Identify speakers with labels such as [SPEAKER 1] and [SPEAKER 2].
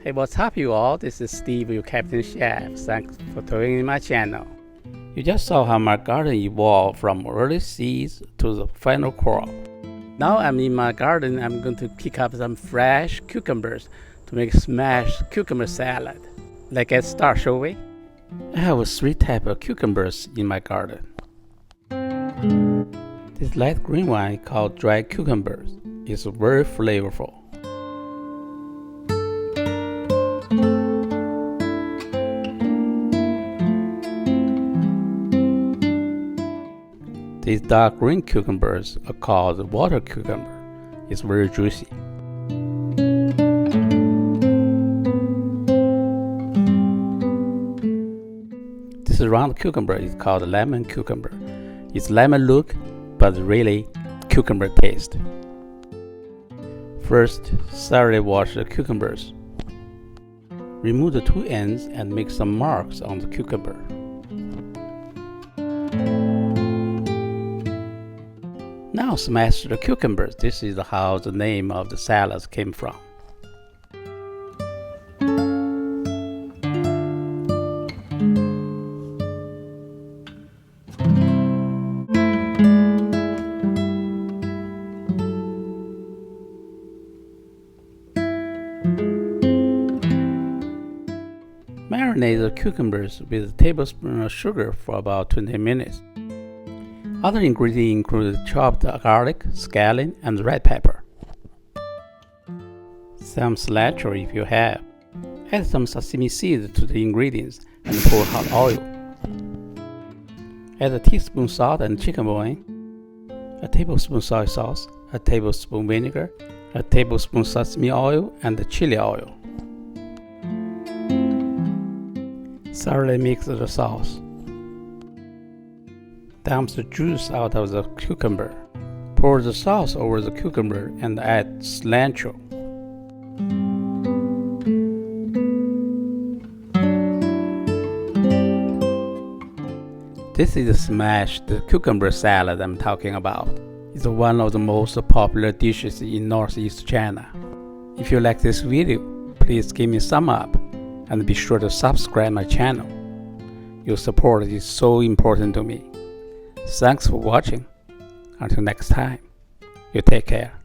[SPEAKER 1] Hey, what's up, you all? This is Steve, your Captain Chef. Thanks for tuning in my channel. You just saw how my garden evolved from early seeds to the final crop. Now I'm in my garden. I'm going to pick up some fresh cucumbers to make smashed cucumber salad. Let's get started, shall we? I have 3 types of cucumbers in my garden. This light green one called dried cucumbers is very flavorful. These dark green cucumbers are called water cucumber. It's very juicy. This round cucumber is called lemon cucumber. It's lemon look, but really cucumber taste. First, thoroughly wash the cucumbers. Remove the 2 ends and make some marks on the cucumber. Now smash the cucumbers. This is how the name of the salad came from. Marinate the cucumbers with a tablespoon of sugar for about 20 minutes. Other ingredients include chopped garlic, scallion, and red pepper. Some cilantro if you have. Add some sesame seeds to the ingredients and pour hot oil. Add a teaspoon salt and chicken bone, a tablespoon soy sauce, a tablespoon vinegar, a tablespoon sesame oil, and chili oil. Thoroughly mix the sauce. Dump the juice out of the cucumber. Pour the sauce over the cucumber and add cilantro. This is the smashed cucumber salad I'm talking about. It's one of the most popular dishes in Northeast China. If you like this video, please give me a thumb up and be sure to subscribe my channel. Your support is so important to me. Thanks for watching. Until next time, you take care.